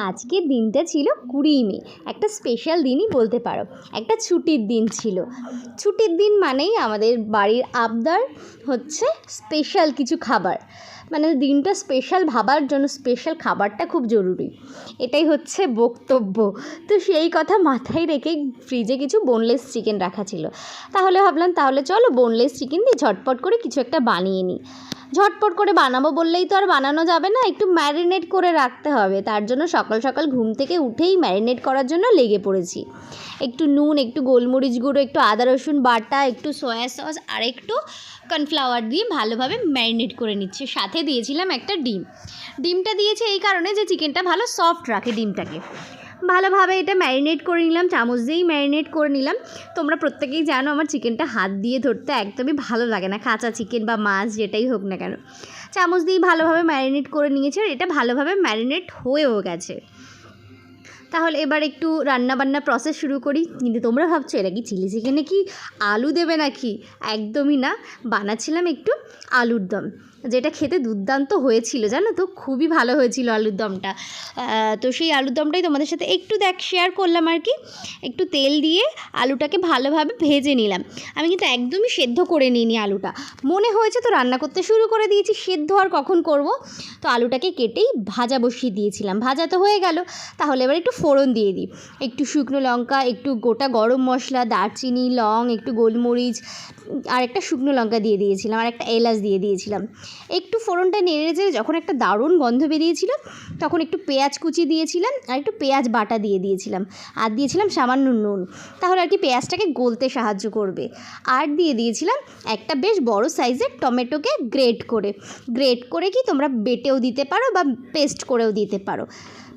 আজকের দিনটা ছিল 20 মে, একটা স্পেশাল দিনই বলতে পারো। একটা ছুটির দিন ছিল। ছুটির দিন মানেই আমাদের বাড়ির আবদার হচ্ছে স্পেশাল কিছু খাবার, মানে দিনটা স্পেশাল ভাবার জন্য স্পেশাল খাবারটা খুব জরুরি, এটাই হচ্ছে বক্তব্য। তো সেই কথা মাথায় রেখে ফ্রিজে কিছু বোনলেস চিকেন রাখা ছিল। তাহলে ভাবলাম তাহলে চলো বোনলেস চিকেন দিয়ে ঝটপট করে কিছু একটা বানিয়ে নিই। ঝটপট করে বানাবো বললেই তো আর বানানো যাবে না, একটু ম্যারিনেট করে রাখতে হবে। তার জন্য সকাল সকাল ঘুম থেকে উঠেই ম্যারিনেট করার জন্য লেগে পড়েছি। একটু নুন, একটু গোলমরিচ গুঁড়ো, একটু আদা রসুন বাটা, একটু সয়া সস আর একটু কর্নফ্লাওয়ার দিয়ে ভালোভাবে ম্যারিনেট করে নিচ্ছি। সাথে দিয়েছিলাম একটা ডিমটা দিয়েছি এই কারণে যে চিকেনটা ভালো সফট রাখে ডিমটাকে। ভালোভাবে এটা ম্যারিনেট করে নিলাম, চামচ দিয়েই ম্যারিনেট করে নিলাম। তোমরা প্রত্যেকেই জানো আমার চিকেনটা হাত দিয়ে ধরতে একদমই ভালো লাগে না, কাঁচা চিকেন বা মাছ যেটাই হোক না কেন। চামচ দিয়েই ভালোভাবে ম্যারিনেট করে নিয়েছি আর এটা ভালোভাবে ম্যারিনেট হয়েও গেছে। তাহলে এবার একটু রান্নাবান্না প্রসেস শুরু করি। কিন্তু তোমরা ভাবছো এটা কি চিলি চিকেনে কি আলু দেবে নাকি? একদমই না, বানাচ্ছিলাম একটু আলুর দম, যেটা খেতে দুর্দান্ত হয়েছিল জানো তো, খুবই ভালো হয়েছিল আলুর দমটা। তো সেই আলুর দমটাই তোমাদের সাথে একটু শেয়ার করলাম আর কি। একটু তেল দিয়ে আলুটাকে ভালোভাবে ভেজে নিলাম। আমি কিন্তু একদমই সেদ্ধ করে নিইনি আলুটা, মনে হয়েছে তো রান্না করতে শুরু করে দিয়েছি, সেদ্ধ আর কখন করব। তো আলুটাকে কেটেই ভাজা বসিয়ে দিয়েছিলাম, ভাজা তো হয়ে গেল। তাহলে এবার একটু ফোড়ন দিয়ে দিই, একটু শুকনো লঙ্কা, একটু গোটা গরম মশলা, দারচিনি, লং, একটু গোলমরিচ আর একটা শুকনো লঙ্কা দিয়ে দিয়েছিলাম আর একটা এলাচ দিয়ে দিয়েছিলাম। একটু ফোড়নটা নেড়ে চেড়ে যখন একটা দারুণ গন্ধ বেরিয়েছিল তখন একটু পেঁয়াজ কুচি দিয়েছিলাম আর একটু পেঁয়াজ বাটা দিয়ে দিয়েছিলাম আর দিয়েছিলাম সামান্য নুন, তাহলে আর কি পেঁয়াজটাকে গলতে সাহায্য করবে। আর দিয়ে দিয়েছিলাম একটা বেশ বড় সাইজের টমেটোকে গ্রেট করে কি তোমরা বেটেও দিতে পারো বা পেস্ট করেও দিতে পারো।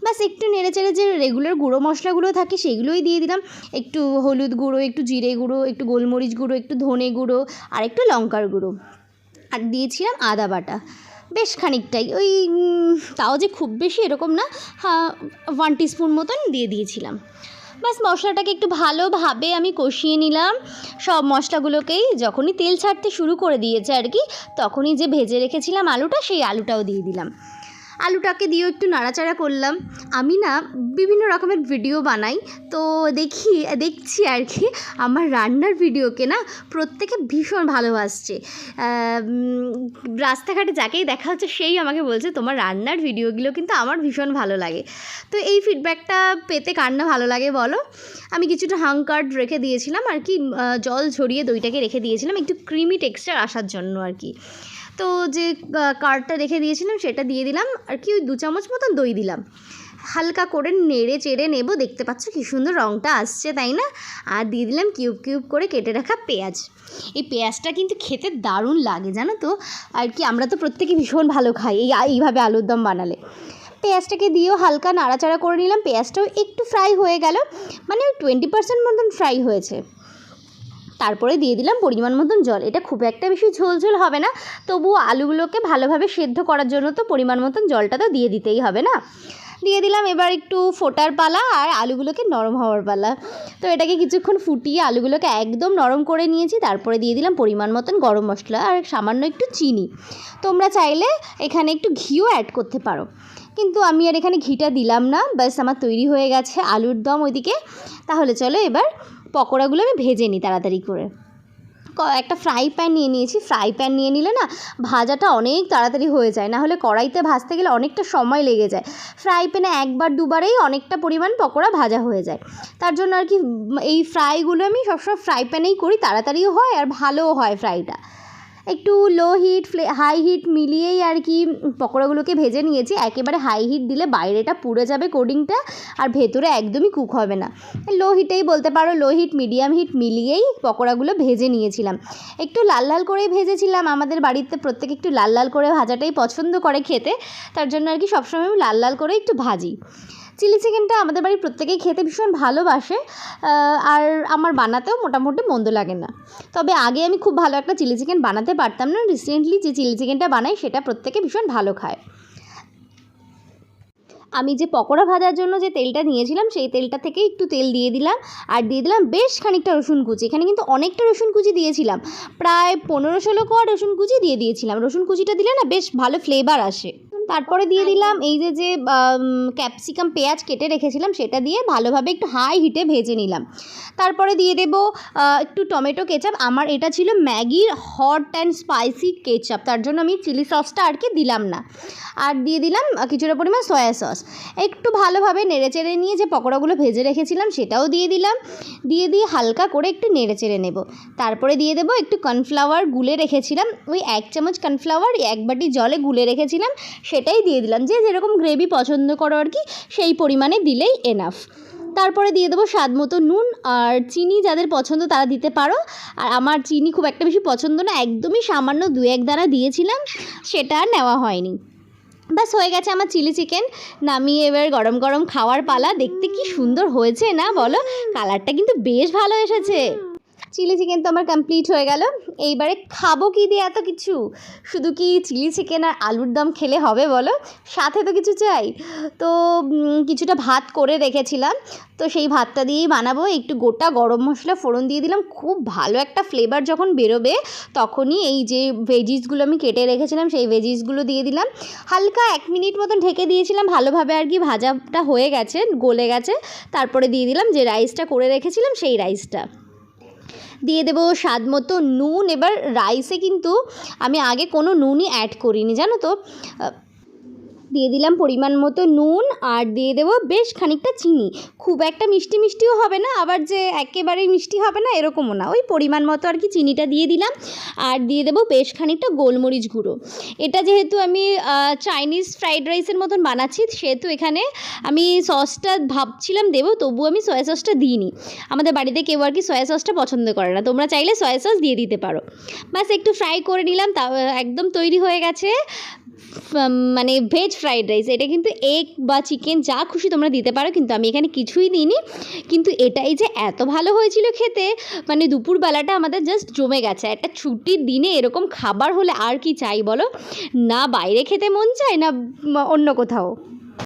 বাস একটু নেড়ে চেড়ে যে রেগুলার গুঁড়ো মশলাগুলো থাকে সেগুলোই দিয়ে দিলাম, একটু হলুদ গুঁড়ো, একটু জিরে গুঁড়ো, একটু গোলমরিচ গুঁড়ো, একটু ধনে গুঁড়ো আর একটু লঙ্কার গুঁড়ো, আর দিয়েছিলাম আদা বাটা বেশ খানিকটাই, ওই তাও যে খুব বেশি এরকম না, 1 টিস্পুন মতন দিয়ে দিয়েছিলাম। বাস মশলাটাকে একটু ভালোভাবে আমি কষিয়ে নিলাম সব মশলাগুলোকেই। যখনই তেল ছাড়তে শুরু করে দিয়েছে আর কি, তখনই যে ভেজে রেখেছিলাম আলুটা, সেই আলুটাও দিয়ে দিলাম। আলুটাকে দিয়েও একটু নাড়াচাড়া করলাম। আমি না বিভিন্ন রকমের ভিডিও বানাই, তো দেখছি আর কি আমার রান্নার ভিডিওকে না প্রত্যেকে ভীষণ ভালোবাসছে। রাস্তাঘাটে যাকেই দেখা হচ্ছে সেই আমাকে বলছে তোমার রান্নার ভিডিওগুলো কিন্তু আমার ভীষণ ভালো লাগে। তো এই ফিডব্যাকটা পেতে কার না ভালো লাগে বলো। আমি কিছুটা হাং কার্ড রেখে দিয়েছিলাম আর কি, জল ঝরিয়ে দইটাকে রেখে দিয়েছিলাম একটু ক্রিমি টেক্সচার আসার জন্য আর কি। তো যে কার্ডটা রেখে দিয়েছিলাম সেটা দিয়ে দিলাম আর কি, ওই 2 চামচ মতন দই দিলাম। হালকা করে নেড়ে চেড়ে নেব, দেখতে পাচ্ছ কী সুন্দর রঙটা আসছে তাই না? আর দিয়ে দিলাম কিউব করে কেটে রাখা পেঁয়াজ। এই পেঁয়াজটা কিন্তু খেতে দারুণ লাগে জানো তো, আর কি আমরা তো প্রত্যেকে ভীষণ ভালো খাই এইভাবে আলুর দম বানালে। পেঁয়াজটাকে দিয়েও হালকা নাড়াচাড়া করে নিলাম, পেঁয়াজটাও একটু ফ্রাই হয়ে গেল, মানে 20% মতন ফ্রাই হয়েছে। তারপরে দিয়ে দিলাম পরিমাণ মতন জল, এটা খুব একটা বেশি ঝোল হবে না, তবুও আলুগুলোকে ভালোভাবে সেদ্ধ করার জন্য তো পরিমাণ মতন জলটা তো দিয়ে দিতেই হবে না। দিয়ে দিলাম, এবার একটু ফোটার পালা আর আলুগুলোকে নরম হওয়ার পালা। তো এটাকে কিছুক্ষণ ফুটিয়ে আলুগুলোকে একদম নরম করে নিয়েছি। তারপরে দিয়ে দিলাম পরিমাণ মতন গরম মশলা আর সামান্য একটু চিনি। তোমরা চাইলে এখানে একটু ঘিও অ্যাড করতে পারো, কিন্তু আমি আর এখানে ঘিটা দিলাম না। ব্যাস আমার তৈরি হয়ে গেছে আলুর দম ওইদিকে। তাহলে চলো এবার পকোড়াগুলো আমি ভেজে নিই তাড়াতাড়ি করে। একটা ফ্রাই প্যান নিয়ে নিয়েছি, ফ্রাই প্যান নিয়ে নিলে না ভাজাটা অনেক তাড়াতাড়ি হয়ে যায়, না হলে কড়াইতে ভাজতে গেলে অনেকটা সময় লেগে যায়। ফ্রাই প্যানে একবার দুবারেই অনেকটা পরিমাণ পকোড়া ভাজা হয়ে যায়। তার জন্য আর কি এই ফ্রাইগুলো আমি সবসময় ফ্রাই প্যানেই করি, তাড়াতাড়িও হয় আর ভালোও হয় ফ্রাইটা। একটু লো হিট হাই হিট মিলিয়েই আর কি পকোড়াগুলোকে ভেজে নিয়েছি। একেবারে হাই হিট দিলে বাইরেটা পুড়ে যাবে কোডিংটা আর ভেতরে একদমই কুক হবে না। লো হিটেই বলতে পারো, লো হিট মিডিয়াম হিট মিলিয়েই পকোড়াগুলো ভেজে নিয়েছিলাম। একটু লাল লাল করেই ভেজেছিলাম, আমাদের বাড়িতে প্রত্যেকে একটু লাল লাল করে ভাজাটাই পছন্দ করে খেতে, তার জন্য আর কি সবসময় আমি লাল লাল করে একটু ভাজি। চিলি চিকেনটা আমাদের বাড়ির প্রত্যেকেই খেতে ভীষণ ভালোবাসে, আর আমার বানাতেও মোটামুটি মন্দ লাগে না। তবে আগে আমি খুব ভালো একটা চিলি চিকেন বানাতে পারতাম না, রিসেন্টলি যে চিলি চিকেনটা বানাই সেটা প্রত্যেকে ভীষণ ভালো খায়। আমি যে পকোড়া ভাজার জন্য যে তেলটা নিয়েছিলাম সেই তেলটা থেকে একটু তেল দিয়ে দিলাম আর দিয়ে দিলাম বেশ খানিকটা রসুন কুচি। এখানে কিন্তু অনেকটা রসুন কুচি দিয়েছিলাম, প্রায় 15-16 কোয়া রসুন কুচি দিয়ে দিয়েছিলাম। রসুন কুচিটা দিলে না বেশ ভালো ফ্লেভার আসে। তারপরে দিয়ে দিলাম এই যে ক্যাপসিকাম পেঁয়াজ কেটে রেখেছিলাম, সেটা দিয়ে ভালোভাবে একটু হাই হিটে ভেজে নিলাম। তারপরে দিয়ে দেবো একটু টমেটো কেচাপ। আমার এটা ছিল ম্যাগির হট অ্যান্ড স্পাইসি কেচাপ, তার জন্য আমি চিলি সসটা আর কি দিলাম না। আর দিয়ে দিলাম কিছুটা পরিমাণ সয়া সস। একটু ভালোভাবে নেড়েচেড়ে নিয়ে যে পকোড়াগুলো ভেজে রেখেছিলাম সেটাও দিয়ে দিলাম। দিয়ে হালকা করে একটু নেড়েচেড়ে নেব। তারপরে দিয়ে দেবো একটু কর্নফ্লাওয়ার গুলে রেখেছিলাম, ওই 1 চামচ কর্নফ্লাওয়ার 1 বাটি জলে গুলে রেখেছিলাম, সেটাই দিয়ে দিলাম। যে যেরকম গ্রেভি পছন্দ করো আর কি সেই পরিমাণে দিলেই এনাফ। তারপরে দিয়ে দেবো স্বাদ মতো নুন, আর চিনি যাদের পছন্দ তারা দিতে পারো। আর আমার চিনি খুব একটা বেশি পছন্দ না, একদমই সামান্য 2-1 দানা দিয়েছিলাম, সেটা আর নেওয়া হয়নি। ব্যাস হয়ে গেছে আমার চিলি চিকেন। নামিয়ে এবার গরম গরম খাওয়ার পালা। দেখতে কি সুন্দর হয়েছে না বলো? কালারটা কিন্তু বেশ ভালো এসেছে। চিলি চিকেন তো আমার কমপ্লিট হয়ে গেল। এইবারে খাবো কি দিয়ে এত কিছু? শুধু কি চিলি চিকেন আর আলুর দম খেলে হবে বলো? সাথে তো কিছু চাই। তো কিছুটা ভাত করে রেখেছিলাম, তো সেই ভাতটা দিয়েই বানাবো। একটু গোটা গরম মশলা ফোড়ন দিয়ে দিলাম, খুব ভালো একটা ফ্লেভার যখন বেরোবে তখনই এই যে ভেজিসগুলো আমি কেটে রেখেছিলাম সেই ভেজিসগুলো দিয়ে দিলাম। হালকা 1 মিনিট মতন ঢেকে দিয়েছিলাম, ভালোভাবে আর কি ভাজাটা হয়ে গেছে, গলে গেছে। তারপরে দিয়ে দিলাম যে রাইসটা করে রেখেছিলাম সেই রাইসটা। দিয়ে দেবো স্বাদ মতো নুন। এবার রাইসে কিন্তু আমি আগে কোনো নুনই অ্যাড করিনি জানো তো। দিয়ে দিলাম পরিমাণ মতো নুন, আর দিয়ে দেবো বেশ খানিকটা চিনি। খুব একটা মিষ্টি মিষ্টিও হবে না, আবার যে একেবারেই মিষ্টি হবে না এরকমও না, ওই পরিমাণ মতো আর কি চিনিটা দিয়ে দিলাম। আর দিয়ে দেবো বেশ খানিকটা গোলমরিচ গুঁড়ো। এটা যেহেতু আমি চাইনিজ ফ্রাইড রাইসের মতন বানাচ্ছি, সেহেতু এখানে আমি সসটা ভাবছিলাম দেবো, তবু আমি সয়া সসটা দিইনি। আমাদের বাড়িতে কেউ আর কি সয়া সসটা পছন্দ করে না, তোমরা চাইলে সয়া সস দিয়ে দিতে পারো। ব্যাস একটু ফ্রাই করে নিলাম, তা একদম তৈরি হয়ে গেছে মানে ভেজ ফ্রাইড রাইস। এটা কিন্তু এগ বা চিকেন যা খুশি তোমরা দিতে পারো, কিন্তু আমি এখানে কিছুই দিইনি। কিন্তু এটাই যে এত ভালো হয়েছিল খেতে, মানে দুপুরবেলাটা আমাদের জাস্ট জমে গেছে। একটা ছুটির দিনে এরকম খাবার হলে আর কি চাই বলো? না বাইরে খেতে মন চায় না অন্য কোথাও।